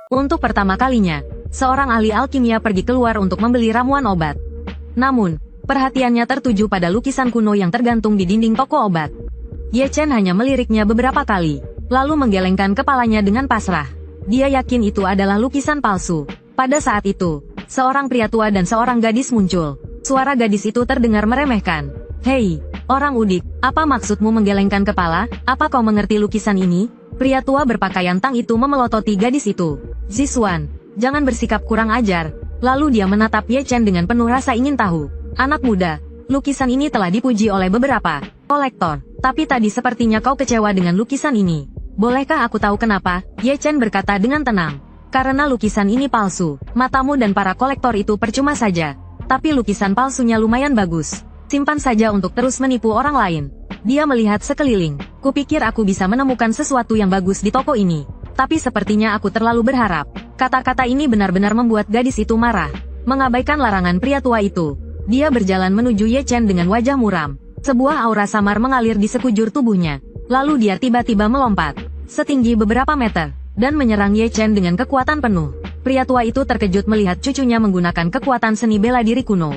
Untuk pertama kalinya, seorang ahli alkimia pergi keluar untuk membeli ramuan obat. Namun, perhatiannya tertuju pada lukisan kuno yang tergantung di dinding toko obat. Ye Chen hanya meliriknya beberapa kali, lalu menggelengkan kepalanya dengan pasrah. Dia yakin itu adalah lukisan palsu. Pada saat itu, seorang pria tua dan seorang gadis muncul. Suara gadis itu terdengar meremehkan. "Hei, orang udik, apa maksudmu menggelengkan kepala? Apa kau mengerti lukisan ini?" Pria tua berpakaian tang itu memelototi gadis itu. "Zixuan, jangan bersikap kurang ajar." Lalu dia menatap Ye Chen dengan penuh rasa ingin tahu. "Anak muda, lukisan ini telah dipuji oleh beberapa kolektor, tapi tadi sepertinya kau kecewa dengan lukisan ini. Bolehkah aku tahu kenapa?" Ye Chen berkata dengan tenang. "Karena lukisan ini palsu, matamu dan para kolektor itu percuma saja. Tapi lukisan palsunya lumayan bagus. Simpan saja untuk terus menipu orang lain." Dia melihat sekeliling. "Kupikir aku bisa menemukan sesuatu yang bagus di toko ini. Tapi sepertinya aku terlalu berharap." Kata-kata ini benar-benar membuat gadis itu marah. Mengabaikan larangan pria tua itu, dia berjalan menuju Ye Chen dengan wajah muram. Sebuah aura samar mengalir di sekujur tubuhnya. Lalu dia tiba-tiba melompat, setinggi beberapa meter, dan menyerang Ye Chen dengan kekuatan penuh. Pria tua itu terkejut melihat cucunya menggunakan kekuatan seni bela diri kuno.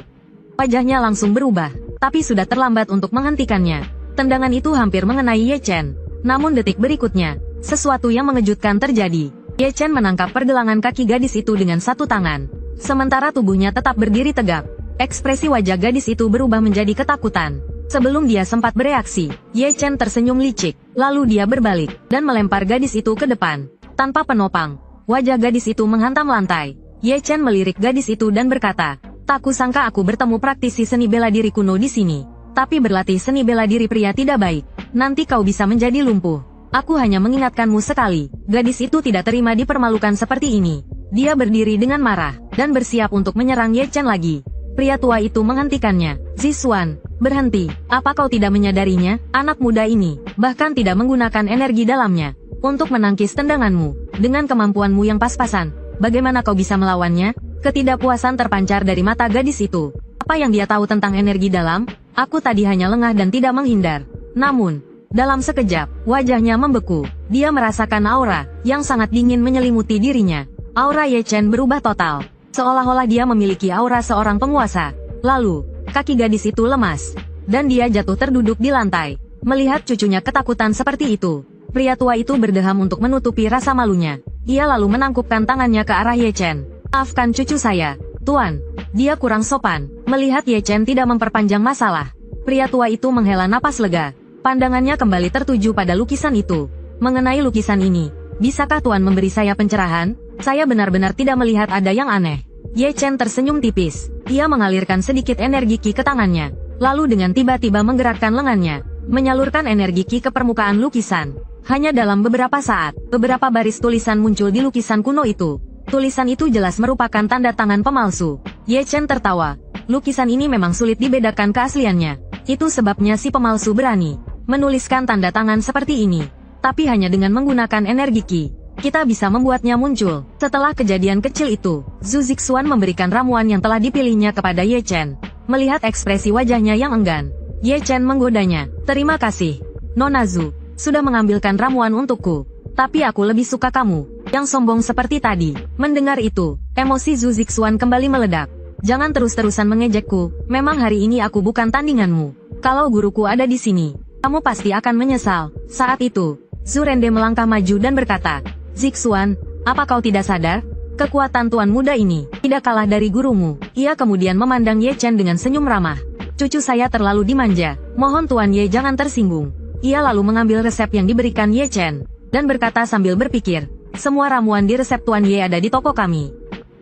Wajahnya langsung berubah, tapi sudah terlambat untuk menghentikannya. Tendangan itu hampir mengenai Ye Chen. Namun detik berikutnya, sesuatu yang mengejutkan terjadi. Ye Chen menangkap pergelangan kaki gadis itu dengan satu tangan. Sementara tubuhnya tetap berdiri tegak. Ekspresi wajah gadis itu berubah menjadi ketakutan. Sebelum dia sempat bereaksi, Ye Chen tersenyum licik. Lalu dia berbalik, dan melempar gadis itu ke depan. Tanpa penopang, wajah gadis itu menghantam lantai. Ye Chen melirik gadis itu dan berkata, "Tak kusangka aku bertemu praktisi seni bela diri kuno di sini. Tapi berlatih seni bela diri pria tidak baik. Nanti kau bisa menjadi lumpuh. Aku hanya mengingatkanmu sekali." Gadis itu tidak terima dipermalukan seperti ini. Dia berdiri dengan marah, dan bersiap untuk menyerang Ye Chen lagi. Pria tua itu menghentikannya. "Zixuan, berhenti. Apa kau tidak menyadarinya? Anak muda ini, bahkan tidak menggunakan energi dalamnya untuk menangkis tendanganmu. Dengan kemampuanmu yang pas-pasan, bagaimana kau bisa melawannya?" Ketidakpuasan terpancar dari mata gadis itu. Apa yang dia tahu tentang energi dalam? Aku tadi hanya lengah dan tidak menghindar. Namun, dalam sekejap, wajahnya membeku. Dia merasakan aura yang sangat dingin menyelimuti dirinya. Aura Ye Chen berubah total, seolah-olah dia memiliki aura seorang penguasa. Lalu, kaki gadis itu lemas, dan dia jatuh terduduk di lantai. Melihat cucunya ketakutan seperti itu, pria tua itu berdeham untuk menutupi rasa malunya. Ia lalu menangkupkan tangannya ke arah Ye Chen. "Maafkan cucu saya, Tuan. Dia kurang sopan." Melihat Ye Chen tidak memperpanjang masalah, pria tua itu menghela napas lega. Pandangannya kembali tertuju pada lukisan itu. "Mengenai lukisan ini, bisakah Tuan memberi saya pencerahan? Saya benar-benar tidak melihat ada yang aneh." Ye Chen tersenyum tipis. Ia mengalirkan sedikit energi Qi ke tangannya, lalu dengan tiba-tiba menggerakkan lengannya, menyalurkan energi Qi ke permukaan lukisan. Hanya dalam beberapa saat, beberapa baris tulisan muncul di lukisan kuno itu. Tulisan itu jelas merupakan tanda tangan pemalsu. Ye Chen tertawa. Lukisan ini memang sulit dibedakan keasliannya. Itu sebabnya si pemalsu berani menuliskan tanda tangan seperti ini. Tapi hanya dengan menggunakan energi Qi, kita bisa membuatnya muncul. Setelah kejadian kecil itu, Zhu Zixuan memberikan ramuan yang telah dipilihnya kepada Ye Chen. Melihat ekspresi wajahnya yang enggan, Ye Chen menggodanya. "Terima kasih, Nona Zhu, sudah mengambilkan ramuan untukku. Tapi aku lebih suka kamu, yang sombong seperti tadi." Mendengar itu, emosi Zhu Zixuan kembali meledak. "Jangan terus-terusan mengejekku, memang hari ini aku bukan tandinganmu. Kalau guruku ada di sini, kamu pasti akan menyesal." Saat itu, Zhu Rende melangkah maju dan berkata, "Zixuan, apa kau tidak sadar? Kekuatan tuan muda ini tidak kalah dari gurumu." Ia kemudian memandang Ye Chen dengan senyum ramah. "Cucu saya terlalu dimanja, mohon Tuan Ye jangan tersinggung." Ia lalu mengambil resep yang diberikan Ye Chen, dan berkata sambil berpikir, "Semua ramuan di resep Tuan Ye ada di toko kami.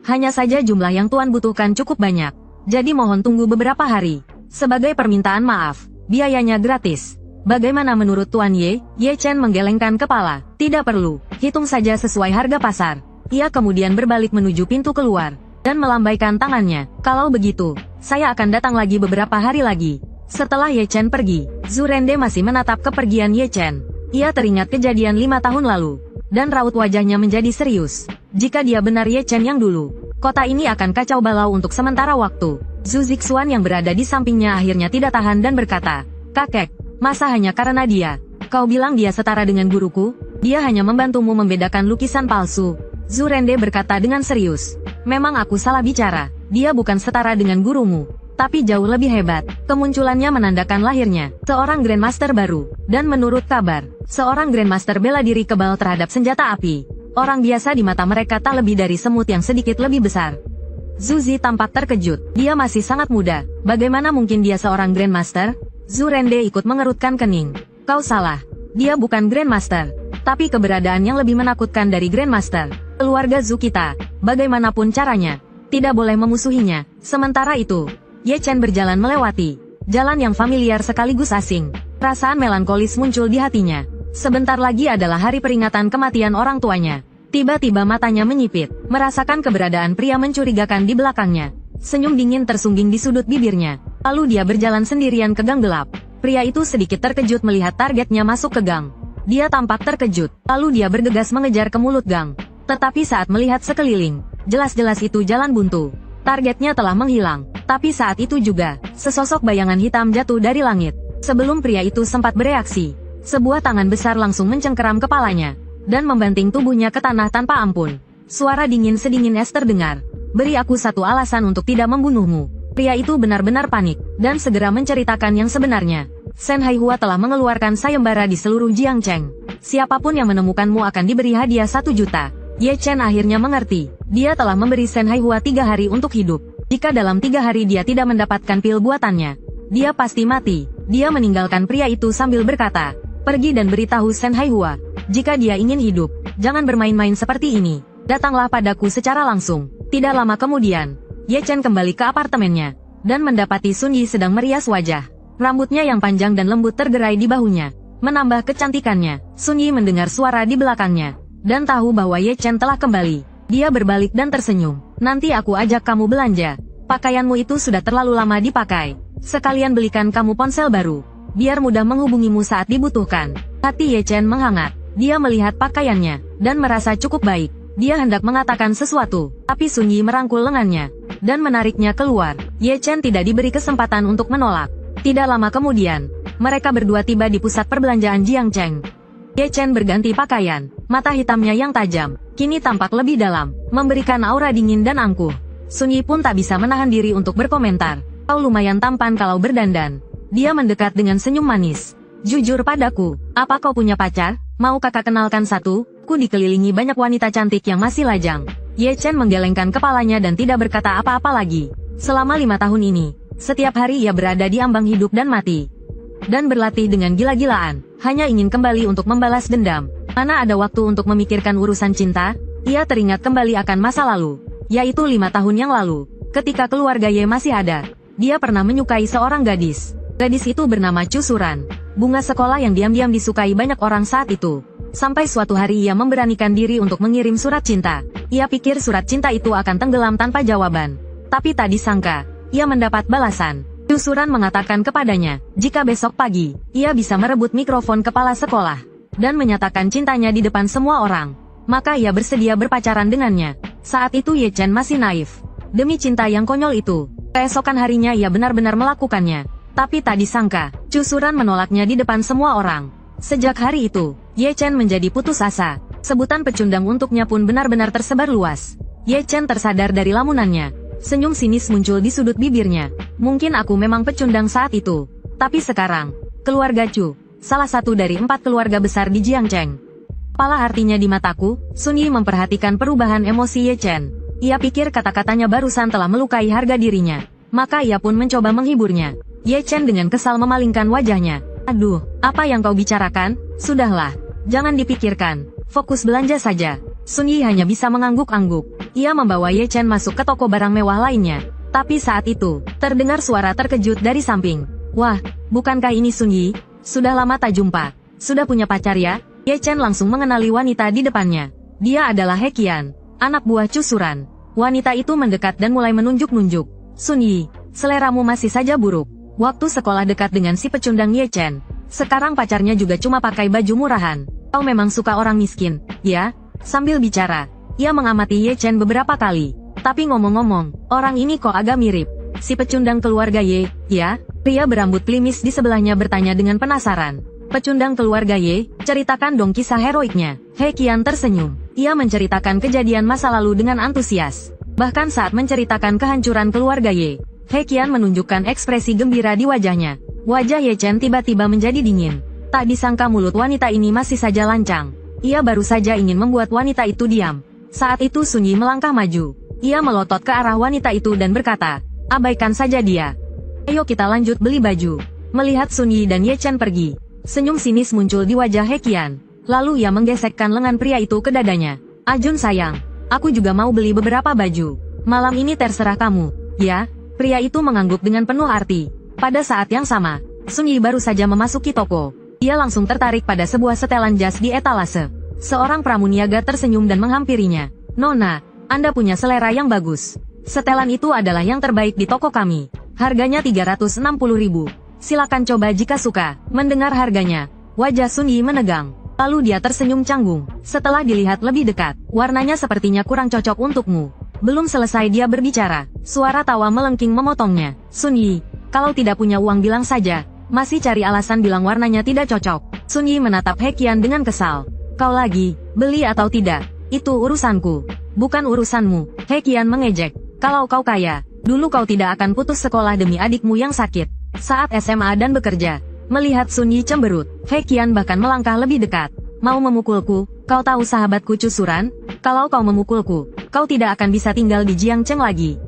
Hanya saja jumlah yang Tuan butuhkan cukup banyak. Jadi mohon tunggu beberapa hari. Sebagai permintaan maaf, biayanya gratis. Bagaimana menurut Tuan Ye?" Ye Chen menggelengkan kepala. "Tidak perlu, hitung saja sesuai harga pasar." Ia kemudian berbalik menuju pintu keluar, dan melambaikan tangannya. "Kalau begitu, saya akan datang lagi beberapa hari lagi." Setelah Ye Chen pergi, Zhu Rende masih menatap kepergian Ye Chen. Ia teringat kejadian 5 tahun lalu, dan raut wajahnya menjadi serius. Jika dia benar Ye Chen yang dulu, kota ini akan kacau balau untuk sementara waktu. Zhu Zixuan yang berada di sampingnya akhirnya tidak tahan dan berkata, "Kakek, masa hanya karena dia? Kau bilang dia setara dengan guruku? Dia hanya membantumu membedakan lukisan palsu." Zhu Rende berkata dengan serius. Memang aku salah bicara. Dia bukan setara dengan gurumu, tapi jauh lebih hebat. Kemunculannya menandakan lahirnya seorang Grandmaster baru. Dan menurut kabar, seorang Grandmaster bela diri kebal terhadap senjata api. Orang biasa di mata mereka tak lebih dari semut yang sedikit lebih besar. Zuzi tampak terkejut. Dia masih sangat muda. Bagaimana mungkin dia seorang Grandmaster? Zhu Rende ikut mengerutkan kening. Kau salah. Dia bukan Grandmaster. Tapi keberadaan yang lebih menakutkan dari Grandmaster. Keluarga Zhu kita, bagaimanapun caranya, tidak boleh memusuhinya. Sementara itu, Ye Chen berjalan melewati jalan yang familiar sekaligus asing. Perasaan melankolis muncul di hatinya. Sebentar lagi adalah hari peringatan kematian orang tuanya. Tiba-tiba matanya menyipit, merasakan keberadaan pria mencurigakan di belakangnya. Senyum dingin tersungging di sudut bibirnya. Lalu dia berjalan sendirian ke gang gelap. Pria itu sedikit terkejut melihat targetnya masuk ke gang. Dia tampak terkejut, lalu dia bergegas mengejar ke mulut gang. Tetapi saat melihat sekeliling, jelas-jelas itu jalan buntu. Targetnya telah menghilang. Tapi saat itu juga, sesosok bayangan hitam jatuh dari langit. Sebelum pria itu sempat bereaksi, sebuah tangan besar langsung mencengkeram kepalanya dan membanting tubuhnya ke tanah tanpa ampun. Suara dingin sedingin es terdengar. Beri aku satu alasan untuk tidak membunuhmu. Pria itu benar-benar panik dan segera menceritakan yang sebenarnya. Shen Haihua telah mengeluarkan sayembara di seluruh Jiangcheng. Siapapun yang menemukanmu akan diberi hadiah 1 juta. Ye Chen akhirnya mengerti. Dia telah memberi Shen Haihua 3 hari untuk hidup. Jika dalam 3 hari dia tidak mendapatkan pil buatannya, dia pasti mati. Dia meninggalkan pria itu sambil berkata, pergi dan beritahu Shen Haihua. Jika dia ingin hidup, jangan bermain-main seperti ini. Datanglah padaku secara langsung. Tidak lama kemudian, Ye Chen kembali ke apartemennya dan mendapati Sun Yi sedang merias wajah. Rambutnya yang panjang dan lembut tergerai di bahunya, menambah kecantikannya. Sun Yi mendengar suara di belakangnya dan tahu bahwa Ye Chen telah kembali. Dia berbalik dan tersenyum. Nanti aku ajak kamu belanja. Pakaianmu itu sudah terlalu lama dipakai. Sekalian belikan kamu ponsel baru, biar mudah menghubungimu saat dibutuhkan. Hati Ye Chen menghangat. Dia melihat pakaiannya dan merasa cukup baik. Dia hendak mengatakan sesuatu, tapi Sun Yi merangkul lengannya dan menariknya keluar. Ye Chen tidak diberi kesempatan untuk menolak. Tidak lama kemudian, mereka berdua tiba di pusat perbelanjaan Jiangcheng. Ye Chen berganti pakaian, mata hitamnya yang tajam kini tampak lebih dalam, memberikan aura dingin dan angkuh. Sun Yi pun tak bisa menahan diri untuk berkomentar. Kau lumayan tampan kalau berdandan. Dia mendekat dengan senyum manis. Jujur padaku, apa kau punya pacar? Mau kakak kenalkan satu? Ku dikelilingi banyak wanita cantik yang masih lajang. Ye Chen menggelengkan kepalanya dan tidak berkata apa-apa lagi. Selama 5 tahun ini, setiap hari ia berada di ambang hidup dan mati. Dan berlatih dengan gila-gilaan, hanya ingin kembali untuk membalas dendam. Mana ada waktu untuk memikirkan urusan cinta? Ia teringat kembali akan masa lalu, yaitu 5 tahun yang lalu, ketika keluarga Ye masih ada. Dia pernah menyukai seorang gadis. Gadis itu bernama Chu Suran, bunga sekolah yang diam-diam disukai banyak orang saat itu. Sampai suatu hari ia memberanikan diri untuk mengirim surat cinta. Ia pikir surat cinta itu akan tenggelam tanpa jawaban. Tapi tak disangka, ia mendapat balasan. Chu Suran mengatakan kepadanya, jika besok pagi, ia bisa merebut mikrofon kepala sekolah dan menyatakan cintanya di depan semua orang, maka ia bersedia berpacaran dengannya. Saat itu Ye Chen masih naif. Demi cinta yang konyol itu, keesokan harinya ia benar-benar melakukannya. Tapi tak disangka, Chu Suran menolaknya di depan semua orang. Sejak hari itu, Ye Chen menjadi putus asa. Sebutan pecundang untuknya pun benar-benar tersebar luas. Ye Chen tersadar dari lamunannya. Senyum sinis muncul di sudut bibirnya. Mungkin aku memang pecundang saat itu. Tapi sekarang, keluarga Chu, salah satu dari 4 keluarga besar di Jiangcheng. Apalah artinya di mataku? Sun Yi memperhatikan perubahan emosi Ye Chen. Ia pikir kata-katanya barusan telah melukai harga dirinya. Maka ia pun mencoba menghiburnya. Ye Chen dengan kesal memalingkan wajahnya. Aduh, apa yang kau bicarakan? Sudahlah, jangan dipikirkan. Fokus belanja saja. Sun Yi hanya bisa mengangguk-angguk. Ia membawa Ye Chen masuk ke toko barang mewah lainnya. Tapi saat itu, terdengar suara terkejut dari samping. Wah, bukankah ini Sun Yi? Sudah lama tak jumpa. Sudah punya pacar ya? Ye Chen langsung mengenali wanita di depannya. Dia adalah He Qian, anak buah Chu Suran. Wanita itu mendekat dan mulai menunjuk-nunjuk. Sun Yi, seleramu masih saja buruk. Waktu sekolah dekat dengan si pecundang Ye Chen. Sekarang pacarnya juga cuma pakai baju murahan. Kau memang suka orang miskin, ya? Sambil bicara, ia mengamati Ye Chen beberapa kali. Tapi ngomong-ngomong, orang ini kok agak mirip. Si pecundang keluarga Ye, ya? Pria berambut klimis di sebelahnya bertanya dengan penasaran. Pecundang keluarga Ye, ceritakan dong kisah heroiknya. He Qian tersenyum. Ia menceritakan kejadian masa lalu dengan antusias. Bahkan saat menceritakan kehancuran keluarga Ye, He Qian menunjukkan ekspresi gembira di wajahnya. Wajah Ye Chen tiba-tiba menjadi dingin. Tak disangka mulut wanita ini masih saja lancang. Ia baru saja ingin membuat wanita itu diam. Saat itu Sun Yi melangkah maju. Ia melotot ke arah wanita itu dan berkata, abaikan saja dia. Ayo kita lanjut beli baju. Melihat Sun Yi dan Ye Chen pergi, senyum sinis muncul di wajah He Qian. Lalu ia menggesekkan lengan pria itu ke dadanya. Ajun sayang, aku juga mau beli beberapa baju. Malam ini terserah kamu, ya. Pria itu mengangguk dengan penuh arti. Pada saat yang sama, Sun Yi baru saja memasuki toko. Ia langsung tertarik pada sebuah setelan jas di etalase. Seorang pramuniaga tersenyum dan menghampirinya. Nona, Anda punya selera yang bagus. Setelan itu adalah yang terbaik di toko kami. Harganya 360.000. Silakan coba jika suka. Mendengar harganya, wajah Sun Yi menegang. Lalu dia tersenyum canggung. Setelah dilihat lebih dekat, warnanya sepertinya kurang cocok untukmu. Belum selesai dia berbicara, suara tawa melengking memotongnya. Sun Yi, kalau tidak punya uang bilang saja. Masih cari alasan bilang warnanya tidak cocok. Sun Yi menatap He Qian dengan kesal. Kau lagi, beli atau tidak? Itu urusanku, bukan urusanmu. He Qian mengejek. Kalau kau kaya, dulu kau tidak akan putus sekolah demi adikmu yang sakit saat SMA dan bekerja. Melihat Sun Yi cemberut, He Qian bahkan melangkah lebih dekat. Mau memukulku? Kau tahu sahabatku Cusuran? Kalau kau memukulku, kau tidak akan bisa tinggal di Jiangcheng lagi.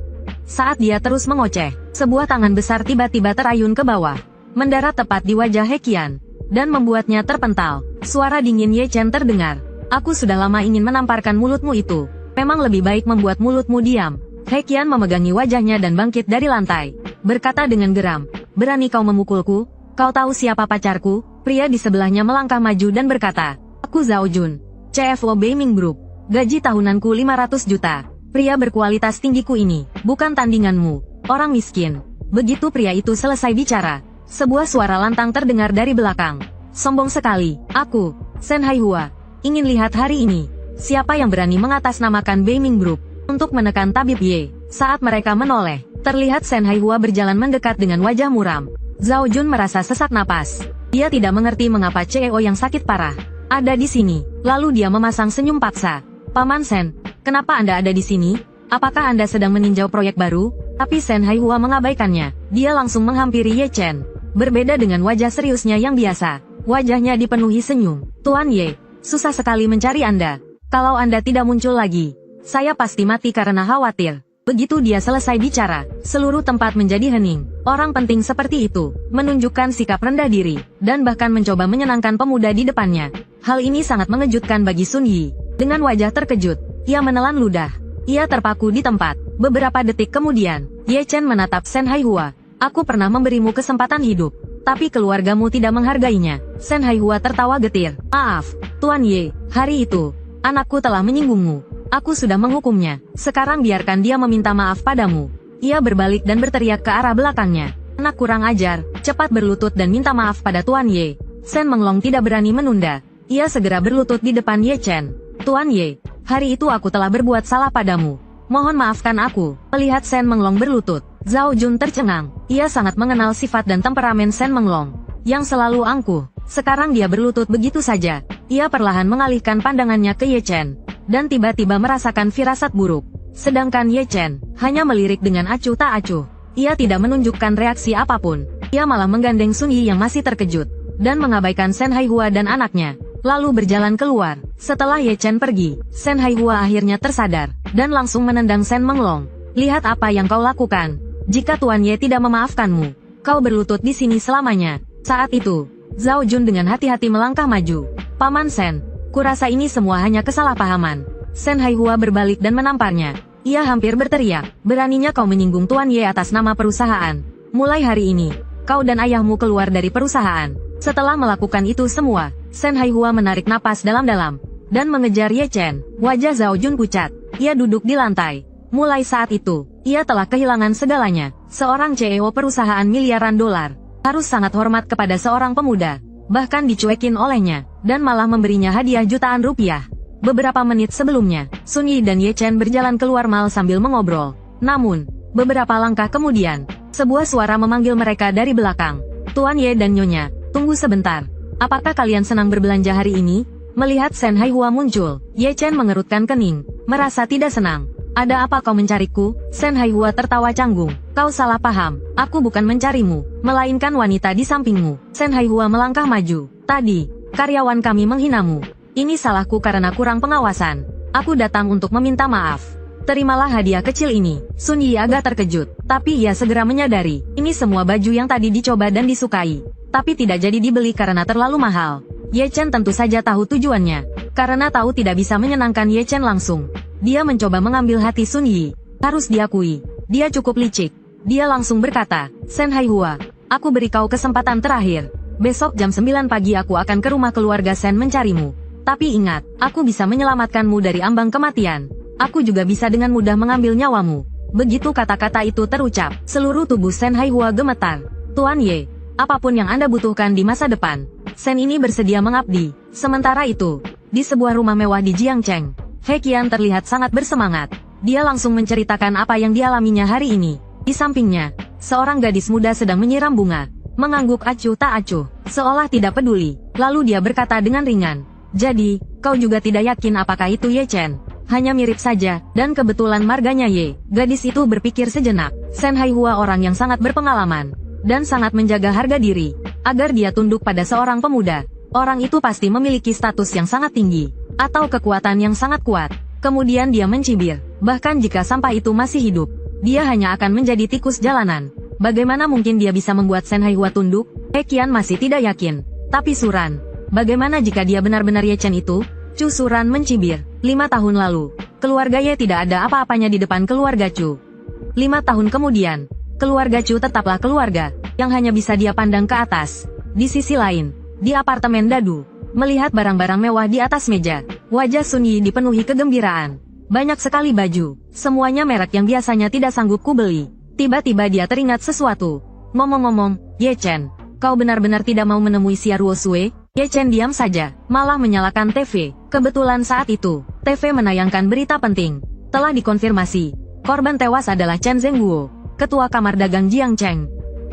Saat dia terus mengoceh, sebuah tangan besar tiba-tiba terayun ke bawah, mendarat tepat di wajah He Qian, dan membuatnya terpental. Suara dingin Ye Chen terdengar. Aku sudah lama ingin menamparkan mulutmu itu. Memang lebih baik membuat mulutmu diam. He Qian memegangi wajahnya dan bangkit dari lantai. Berkata dengan geram, berani kau memukulku? Kau tahu siapa pacarku? Pria di sebelahnya melangkah maju dan berkata, aku Zhao Jun, CFO Beiming Group. Gaji tahunanku 500 juta. Pria berkualitas tinggiku ini, bukan tandinganmu, orang miskin. Begitu pria itu selesai bicara, sebuah suara lantang terdengar dari belakang. Sombong sekali, aku, Shen Haihua, ingin lihat hari ini, siapa yang berani mengatasnamakan Beiming Group untuk menekan tabib Ye. Saat mereka menoleh, terlihat Shen Haihua berjalan mendekat dengan wajah muram. Zhao Jun merasa sesak napas. Dia tidak mengerti mengapa CEO yang sakit parah ada di sini. Lalu dia memasang senyum paksa. Paman Shen, kenapa Anda ada di sini? Apakah Anda sedang meninjau proyek baru? Tapi Shen Haihua mengabaikannya. Dia langsung menghampiri Ye Chen. Berbeda dengan wajah seriusnya yang biasa, wajahnya dipenuhi senyum. Tuan Ye, susah sekali mencari Anda. Kalau Anda tidak muncul lagi, saya pasti mati karena khawatir. Begitu dia selesai bicara, seluruh tempat menjadi hening. Orang penting seperti itu, menunjukkan sikap rendah diri, dan bahkan mencoba menyenangkan pemuda di depannya. Hal ini sangat mengejutkan bagi Sun Yi. Dengan wajah terkejut, ia menelan ludah. Ia terpaku di tempat. Beberapa detik kemudian, Ye Chen menatap Shen Haihua. Aku pernah memberimu kesempatan hidup, tapi keluargamu tidak menghargainya. Shen Haihua tertawa getir. Maaf, Tuan Ye, hari itu, anakku telah menyinggungmu. Aku sudah menghukumnya. Sekarang biarkan dia meminta maaf padamu. Ia berbalik dan berteriak ke arah belakangnya. Anak kurang ajar, cepat berlutut dan minta maaf pada Tuan Ye. Shen Menglong tidak berani menunda. Ia segera berlutut di depan Ye Chen. Tuan Ye, hari itu aku telah berbuat salah padamu. Mohon maafkan aku. Melihat Shen Menglong berlutut, Zhao Jun tercengang. Ia sangat mengenal sifat dan temperamen Shen Menglong, yang selalu angkuh. Sekarang dia berlutut begitu saja. Ia perlahan mengalihkan pandangannya ke Ye Chen, dan tiba-tiba merasakan firasat buruk. Sedangkan Ye Chen hanya melirik dengan acuh tak acuh. Ia tidak menunjukkan reaksi apapun. Ia malah menggandeng Sun Yi yang masih terkejut, dan mengabaikan Shen Haihua dan anaknya, lalu berjalan keluar. Setelah Ye Chen pergi, Shen Haihua akhirnya tersadar, dan langsung menendang Shen Menglong. Lihat apa yang kau lakukan. Jika Tuan Ye tidak memaafkanmu, kau berlutut di sini selamanya. Saat itu, Zhao Jun dengan hati-hati melangkah maju. Paman Shen, kurasa ini semua hanya kesalahpahaman. Shen Haihua berbalik dan menamparnya. Ia hampir berteriak, beraninya kau menyinggung Tuan Ye atas nama perusahaan. Mulai hari ini, kau dan ayahmu keluar dari perusahaan. Setelah melakukan itu semua, Shen Haihua menarik napas dalam-dalam, dan mengejar Ye Chen. Wajah Zhao Jun pucat. Ia duduk di lantai. Mulai saat itu, ia telah kehilangan segalanya. Seorang CEO perusahaan miliaran dolar harus sangat hormat kepada seorang pemuda, bahkan dicuekin olehnya, dan malah memberinya hadiah jutaan rupiah. Beberapa menit sebelumnya, Sun Yi dan Ye Chen berjalan keluar mal sambil mengobrol. Namun, beberapa langkah kemudian, sebuah suara memanggil mereka dari belakang. Tuan Ye dan Nyonya, tunggu sebentar. apakah kalian senang berbelanja hari ini? Melihat Shen Haihua muncul, Ye Chen mengerutkan kening, merasa tidak senang. Ada apa kau mencariku? Shen Haihua tertawa canggung. Kau salah paham, aku bukan mencarimu, melainkan wanita di sampingmu. Shen Haihua melangkah maju. Tadi, karyawan kami menghinamu. Ini salahku karena kurang pengawasan. Aku datang untuk meminta maaf. Terimalah hadiah kecil ini. Sun Yi agak terkejut, tapi ia segera menyadari, ini semua baju yang tadi dicoba dan disukai, tapi tidak jadi dibeli karena terlalu mahal. Ye Chen tentu saja tahu tujuannya. Karena tahu tidak bisa menyenangkan Ye Chen langsung, dia mencoba mengambil hati Sun Yi. Harus diakui, dia cukup licik. Dia langsung berkata, Shen Haihua, aku beri kau kesempatan terakhir. Besok jam 9 pagi aku akan ke rumah keluarga Shen mencarimu. Tapi ingat, aku bisa menyelamatkanmu dari ambang kematian. Aku juga bisa dengan mudah mengambil nyawamu. Begitu kata-kata itu terucap, seluruh tubuh Shen Haihua gemetar. Tuan Ye, apapun yang Anda butuhkan di masa depan, Shen ini bersedia mengabdi. Sementara itu, di sebuah rumah mewah di Jiangcheng, He Qian terlihat sangat bersemangat. Dia langsung menceritakan apa yang dialaminya hari ini. Di sampingnya, seorang gadis muda sedang menyiram bunga, mengangguk acuh tak acuh, seolah tidak peduli. Lalu dia berkata dengan ringan, jadi, kau juga tidak yakin apakah itu Ye Chen? Hanya mirip saja, dan kebetulan marganya Ye. Gadis itu berpikir sejenak. Shen Haihua orang yang sangat berpengalaman dan sangat menjaga harga diri, agar dia tunduk pada seorang pemuda. Orang itu pasti memiliki status yang sangat tinggi, atau kekuatan yang sangat kuat. Kemudian dia mencibir, bahkan jika sampah itu masih hidup, dia hanya akan menjadi tikus jalanan. Bagaimana mungkin dia bisa membuat Shen Haihua tunduk? He Qian masih tidak yakin. Tapi Suran, bagaimana jika dia benar-benar Ye Chen itu? Chu Suran mencibir, 5 tahun lalu, keluarga Ye tidak ada apa-apanya di depan keluarga Chu. 5 tahun kemudian, keluarga Chu tetaplah keluarga, yang hanya bisa dia pandang ke atas. Di sisi lain, di apartemen Dadu, melihat barang-barang mewah di atas meja, wajah Sun Yi dipenuhi kegembiraan. Banyak sekali baju, semuanya merek yang biasanya tidak sanggup kubeli. Tiba-tiba dia teringat sesuatu. Ngomong-ngomong, Ye Chen, kau benar-benar tidak mau menemui Xia Ruosue? Ye Chen diam saja, malah menyalakan TV. Kebetulan saat itu, TV menayangkan berita penting. Telah dikonfirmasi, korban tewas adalah Chen Zhengguo, ketua kamar dagang Jiangcheng,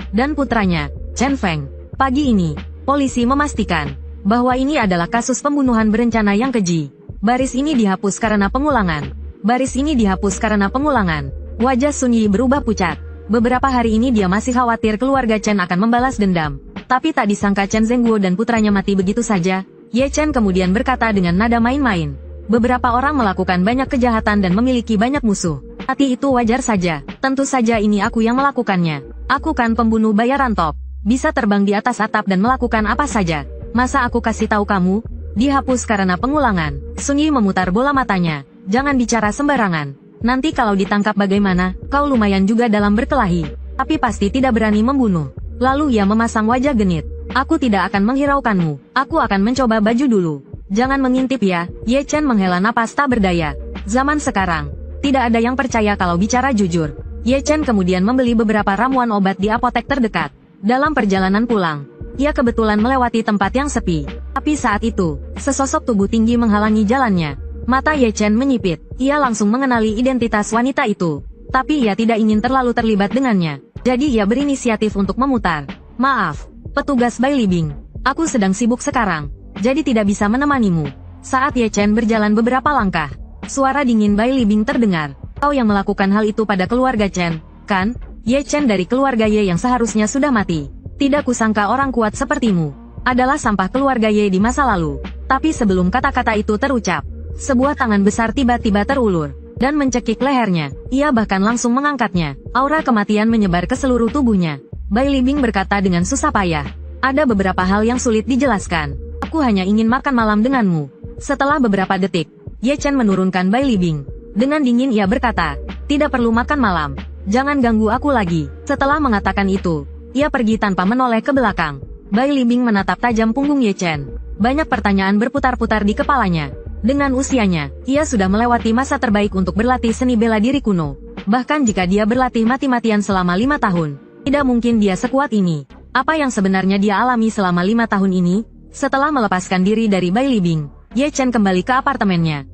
dan putranya, Chen Feng. Pagi ini, polisi memastikan bahwa ini adalah kasus pembunuhan berencana yang keji. Baris ini dihapus karena pengulangan. Baris ini dihapus karena pengulangan. Wajah Sun Yi berubah pucat. Beberapa hari ini dia masih khawatir keluarga Chen akan membalas dendam. Tapi tak disangka Chen Zhengguo dan putranya mati begitu saja. Ye Chen kemudian berkata dengan nada main-main. Beberapa orang melakukan banyak kejahatan dan memiliki banyak musuh. Hati itu wajar saja. Tentu saja ini aku yang melakukannya. Aku kan pembunuh bayaran top. Bisa terbang di atas atap dan melakukan apa saja. Masa aku kasih tahu kamu? Dihapus karena pengulangan. Sun Yi memutar bola matanya. Jangan bicara sembarangan. Nanti kalau ditangkap bagaimana? Kau lumayan juga dalam berkelahi. Tapi pasti tidak berani membunuh. Lalu ia memasang wajah genit. Aku tidak akan menghiraukanmu. Aku akan mencoba baju dulu. Jangan mengintip ya. Ye Chen menghela napas tak berdaya. Zaman sekarang, tidak ada yang percaya kalau bicara jujur. Ye Chen kemudian membeli beberapa ramuan obat di apotek terdekat. Dalam perjalanan pulang, ia kebetulan melewati tempat yang sepi. Tapi saat itu, sesosok tubuh tinggi menghalangi jalannya. Mata Ye Chen menyipit. Ia langsung mengenali identitas wanita itu. Tapi ia tidak ingin terlalu terlibat dengannya. Jadi ia berinisiatif untuk memutar. Maaf, petugas Bai Libing. Aku sedang sibuk sekarang, jadi tidak bisa menemanimu. Saat Ye Chen berjalan beberapa langkah, suara dingin Bai Libing terdengar. Kau yang melakukan hal itu pada keluarga Chen, kan? Ye Chen dari keluarga Ye yang seharusnya sudah mati. Tidak kusangka orang kuat sepertimu adalah sampah keluarga Ye di masa lalu. Tapi sebelum kata-kata itu terucap, sebuah tangan besar tiba-tiba terulur dan mencekik lehernya. Ia bahkan langsung mengangkatnya. Aura kematian menyebar ke seluruh tubuhnya. Bai Libing berkata dengan susah payah. Ada beberapa hal yang sulit dijelaskan. Aku hanya ingin makan malam denganmu. Setelah beberapa detik, Ye Chen menurunkan Bai Libing. Dengan dingin ia berkata, tidak perlu makan malam. Jangan ganggu aku lagi. Setelah mengatakan itu, ia pergi tanpa menoleh ke belakang. Bai Libing menatap tajam punggung Ye Chen. Banyak pertanyaan berputar-putar di kepalanya. Dengan usianya, ia sudah melewati masa terbaik untuk berlatih seni bela diri kuno. Bahkan jika dia berlatih mati-matian selama 5 tahun, tidak mungkin dia sekuat ini. Apa yang sebenarnya dia alami selama 5 tahun ini? Setelah melepaskan diri dari Bai Libing, Ye Chen kembali ke apartemennya.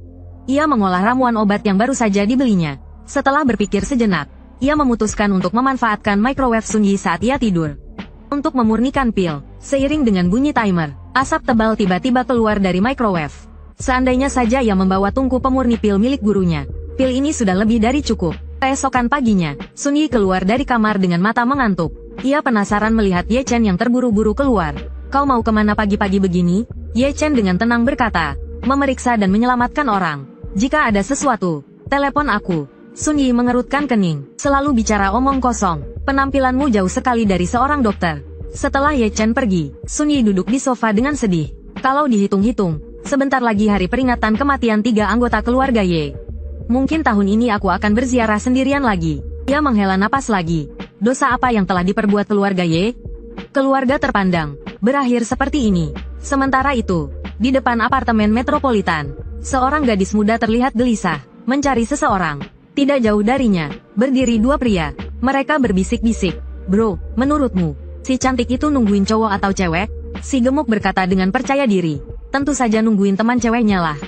Ia mengolah ramuan obat yang baru saja dibelinya. Setelah berpikir sejenak, ia memutuskan untuk memanfaatkan microwave Sun Yi saat ia tidur. Untuk memurnikan pil, seiring dengan bunyi timer, Asap tebal tiba-tiba keluar dari microwave. Seandainya saja ia membawa tungku pemurni pil milik gurunya, pil ini sudah lebih dari cukup. Keesokan paginya, Sun Yi keluar dari kamar dengan mata mengantuk. Ia penasaran melihat Ye Chen yang terburu-buru keluar. "Kau mau kemana pagi-pagi begini?" Ye Chen dengan tenang berkata, "Memeriksa dan menyelamatkan orang. Jika ada sesuatu, telepon aku." Sun Yi mengerutkan kening. "Selalu bicara omong kosong. Penampilanmu jauh sekali dari seorang dokter." Setelah Ye Chen pergi, Sun Yi duduk di sofa dengan sedih. Kalau dihitung-hitung, sebentar lagi hari peringatan kematian 3 anggota keluarga Ye. Mungkin tahun ini aku akan berziarah sendirian lagi. Ia menghela napas lagi. Dosa apa yang telah diperbuat keluarga Ye? Keluarga terpandang, berakhir seperti ini. Sementara itu, di depan apartemen metropolitan, seorang gadis muda terlihat gelisah, mencari seseorang. Tidak jauh darinya, berdiri 2 pria. Mereka berbisik-bisik. "Bro, menurutmu, si cantik itu nungguin cowok atau cewek?" Si gemuk berkata dengan percaya diri. "Tentu saja nungguin teman ceweknya lah.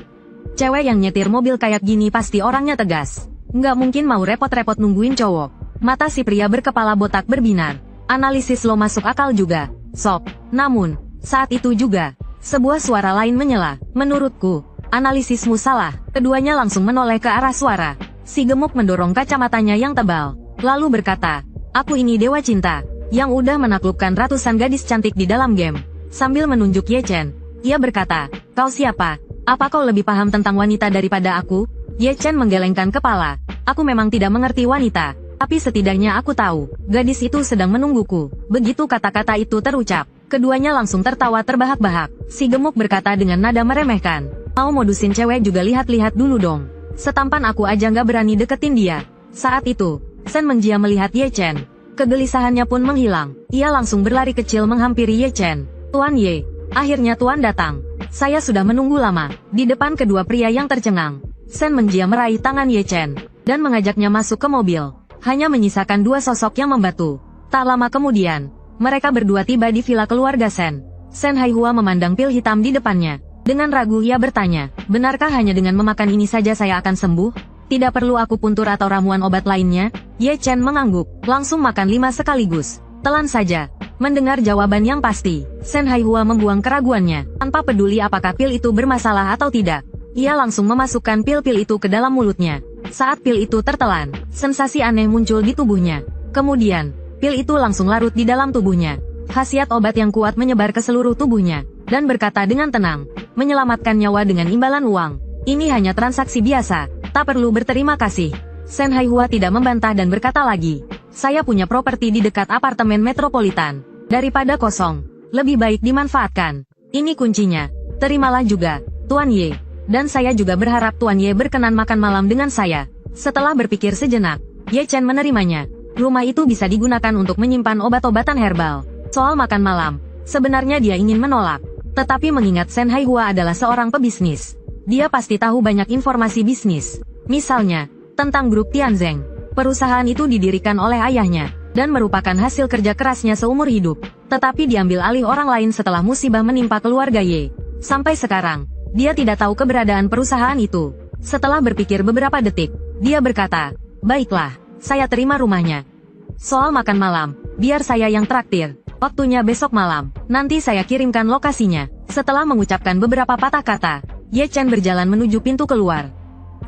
Cewek yang nyetir mobil kayak gini pasti orangnya tegas. Nggak mungkin mau repot-repot nungguin cowok." Mata si pria berkepala botak berbinar. "Analisis lo masuk akal juga, Sob. Namun, saat itu juga, sebuah suara lain menyela. "Menurutku, analisismu salah." Keduanya langsung menoleh ke arah suara. Si gemuk mendorong kacamatanya yang tebal, lalu berkata, "Aku ini dewa cinta, yang udah menaklukkan ratusan gadis cantik di dalam game." Sambil menunjuk Ye Chen, ia berkata, "Kau siapa? Apa kau lebih paham tentang wanita daripada aku?" Ye Chen menggelengkan kepala. "Aku memang tidak mengerti wanita, tapi setidaknya aku tahu, gadis itu sedang menungguku." Begitu kata-kata itu terucap, keduanya langsung tertawa terbahak-bahak. Si gemuk berkata dengan nada meremehkan, "Mau modusin cewek juga lihat-lihat dulu dong. Setampan aku aja nggak berani deketin dia." Saat itu, Sen Mengjia melihat Ye Chen. Kegelisahannya pun menghilang. Ia langsung berlari kecil menghampiri Ye Chen. "Tuan Ye, akhirnya Tuan datang. Saya sudah menunggu lama." Di depan kedua pria yang tercengang, Sen Mengjia meraih tangan Ye Chen dan mengajaknya masuk ke mobil. Hanya menyisakan 2 sosok yang membatu. Tak lama kemudian, mereka berdua tiba di villa keluarga Sen. Sen Haihua memandang pil hitam di depannya. Dengan ragu ia bertanya, "Benarkah hanya dengan memakan ini saja saya akan sembuh? Tidak perlu aku puntur atau ramuan obat lainnya?" Ye Chen mengangguk, "Langsung makan 5 sekaligus. Telan saja." Mendengar jawaban yang pasti, Sen Haihua membuang keraguannya. Tanpa peduli apakah pil itu bermasalah atau tidak, ia langsung memasukkan pil-pil itu ke dalam mulutnya. Saat pil itu tertelan, sensasi aneh muncul di tubuhnya. Kemudian, pil itu langsung larut di dalam tubuhnya. Khasiat obat yang kuat menyebar ke seluruh tubuhnya, dan berkata dengan tenang, "Menyelamatkan nyawa dengan imbalan uang. Ini hanya transaksi biasa, tak perlu berterima kasih." Sen Haihua tidak membantah dan berkata lagi, "Saya punya properti di dekat apartemen metropolitan. Daripada kosong, lebih baik dimanfaatkan. Ini kuncinya. Terimalah juga, Tuan Ye. Dan saya juga berharap Tuan Ye berkenan makan malam dengan saya." Setelah berpikir sejenak, Ye Chen menerimanya. Rumah itu bisa digunakan untuk menyimpan obat-obatan herbal. Soal makan malam, sebenarnya dia ingin menolak. Tetapi mengingat Sen Haihua adalah seorang pebisnis, dia pasti tahu banyak informasi bisnis. Misalnya, tentang grup Tianzeng. Perusahaan itu didirikan oleh ayahnya, dan merupakan hasil kerja kerasnya seumur hidup. Tetapi diambil alih orang lain setelah musibah menimpa keluarga Ye. Sampai sekarang, dia tidak tahu keberadaan perusahaan itu. Setelah berpikir beberapa detik, dia berkata, "Baiklah, saya terima rumahnya. Soal makan malam, biar saya yang traktir. Waktunya besok malam, nanti saya kirimkan lokasinya." Setelah mengucapkan beberapa patah kata, Ye Chen berjalan menuju pintu keluar.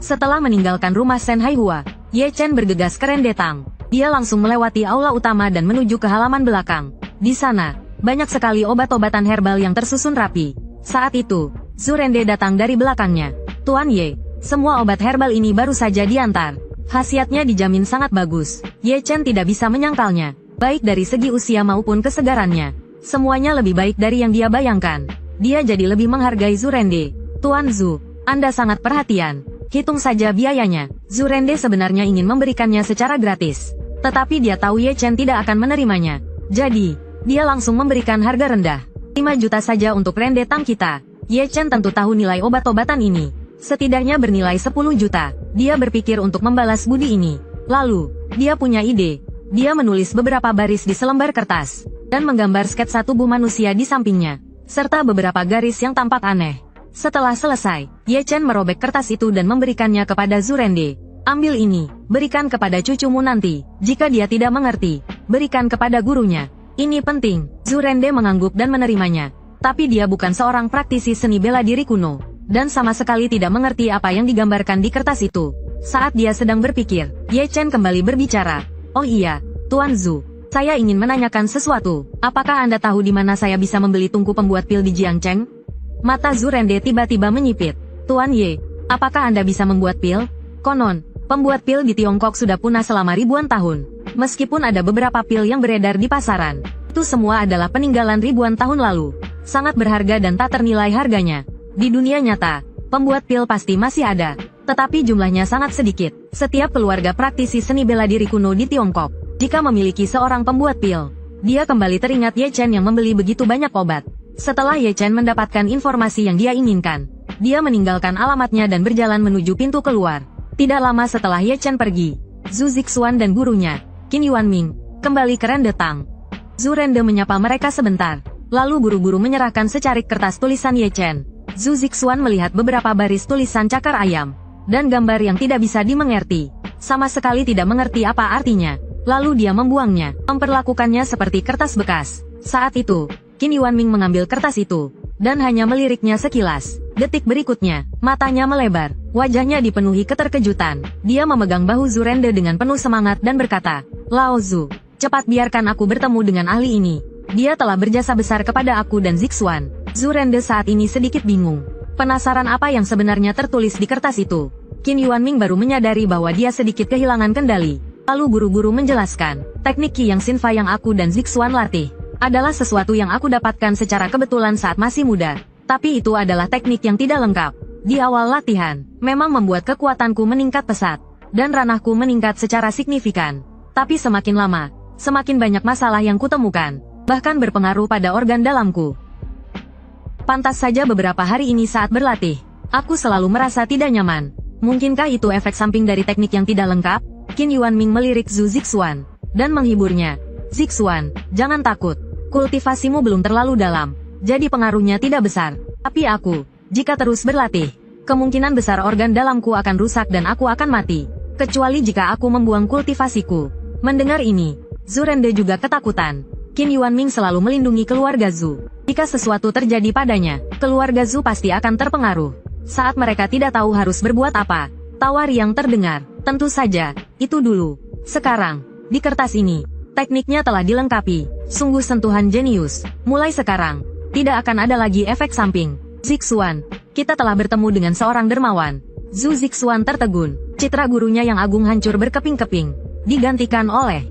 Setelah meninggalkan rumah Sen Haihua, Ye Chen bergegas ke Rendetang. Dia langsung melewati aula utama dan menuju ke halaman belakang. Di sana, banyak sekali obat-obatan herbal yang tersusun rapi. Saat itu, Zhu Rende datang dari belakangnya. "Tuan Ye, semua obat herbal ini baru saja diantar. Khasiatnya dijamin sangat bagus." Ye Chen tidak bisa menyangkalnya. Baik dari segi usia maupun kesegarannya, semuanya lebih baik dari yang dia bayangkan. Dia jadi lebih menghargai Zhu Rende. "Tuan Zhu, Anda sangat perhatian. Hitung saja biayanya." Zhu Rende sebenarnya ingin memberikannya secara gratis, tetapi dia tahu Ye Chen tidak akan menerimanya. Jadi, dia langsung memberikan harga rendah. 5 juta saja untuk Rendetang kita. Ye Chen tentu tahu nilai obat-obatan ini. Setidaknya bernilai 10 juta. Dia berpikir untuk membalas budi ini. Lalu, dia punya ide. Dia menulis beberapa baris di selembar kertas, dan menggambar sketsa tubuh manusia di sampingnya, serta beberapa garis yang tampak aneh. Setelah selesai, Ye Chen merobek kertas itu dan memberikannya kepada Zhu Rende. "Ambil ini, berikan kepada cucumu nanti. Jika dia tidak mengerti, berikan kepada gurunya. Ini penting." Zhu Rende mengangguk dan menerimanya. Tapi dia bukan seorang praktisi seni bela diri kuno, dan sama sekali tidak mengerti apa yang digambarkan di kertas itu. Saat dia sedang berpikir, Ye Chen kembali berbicara. Oh iya, Tuan Zhu. Saya ingin menanyakan sesuatu. Apakah Anda tahu di mana saya bisa membeli tungku pembuat pil di Jiangcheng? Mata Zhu Rende tiba-tiba menyipit. Tuan Ye, apakah Anda bisa membuat pil? Konon, pembuat pil di Tiongkok sudah punah selama ribuan tahun. Meskipun ada beberapa pil yang beredar di pasaran, itu semua adalah peninggalan ribuan tahun lalu. Sangat berharga dan tak ternilai harganya. Di dunia nyata, pembuat pil pasti masih ada, tetapi jumlahnya sangat sedikit. Setiap keluarga praktisi seni bela diri kuno di Tiongkok, jika memiliki seorang pembuat pil, dia kembali teringat Ye Chen yang membeli begitu banyak obat. Setelah Ye Chen mendapatkan informasi yang dia inginkan, dia meninggalkan alamatnya dan berjalan menuju pintu keluar. Tidak lama setelah Ye Chen pergi, Zhu Zixuan dan gurunya, Qin Yuanming, kembali ke Rendetang. Zhu Rende menyapa mereka sebentar, lalu buru-buru menyerahkan secarik kertas tulisan Ye Chen. Zhu Zixuan melihat beberapa baris tulisan cakar ayam, dan gambar yang tidak bisa dimengerti. Sama sekali tidak mengerti apa artinya. Lalu dia membuangnya, memperlakukannya seperti kertas bekas. Saat itu, Qin Yuanming mengambil kertas itu, dan hanya meliriknya sekilas. Detik berikutnya, matanya melebar, wajahnya dipenuhi keterkejutan. Dia memegang bahu Zhu Rende dengan penuh semangat dan berkata, Lao Zhu, cepat biarkan aku bertemu dengan ahli ini. Dia telah berjasa besar kepada aku dan Zixuan. Zhu Rende saat ini sedikit bingung. Penasaran apa yang sebenarnya tertulis di kertas itu. Qin Yuanming baru menyadari bahwa dia sedikit kehilangan kendali. Lalu buru-buru menjelaskan, teknik Qi Yang Xinfa yang aku dan Zixuan latih, adalah sesuatu yang aku dapatkan secara kebetulan saat masih muda. Tapi itu adalah teknik yang tidak lengkap. Di awal latihan, memang membuat kekuatanku meningkat pesat, dan ranahku meningkat secara signifikan. Tapi semakin lama, semakin banyak masalah yang kutemukan, bahkan berpengaruh pada organ dalamku. Pantas saja beberapa hari ini saat berlatih, aku selalu merasa tidak nyaman. Mungkinkah itu efek samping dari teknik yang tidak lengkap? Qin Yuanming melirik Zhu Zixuan, dan menghiburnya. Zixuan, jangan takut. Kultivasimu belum terlalu dalam, jadi pengaruhnya tidak besar. Tapi aku, jika terus berlatih, kemungkinan besar organ dalamku akan rusak dan aku akan mati. Kecuali jika aku membuang kultivasiku. Mendengar ini, Zhu Rende juga ketakutan. Qin Yuanming selalu melindungi keluarga Zhu. Jika sesuatu terjadi padanya, keluarga Zhu pasti akan terpengaruh. Saat mereka tidak tahu harus berbuat apa, tawar yang terdengar. Tentu saja, itu dulu. Sekarang, di kertas ini, tekniknya telah dilengkapi. Sungguh sentuhan jenius. Mulai sekarang, tidak akan ada lagi efek samping. Zixuan, kita telah bertemu dengan seorang dermawan. Zhu Zixuan tertegun. Citra gurunya yang agung hancur berkeping-keping, digantikan oleh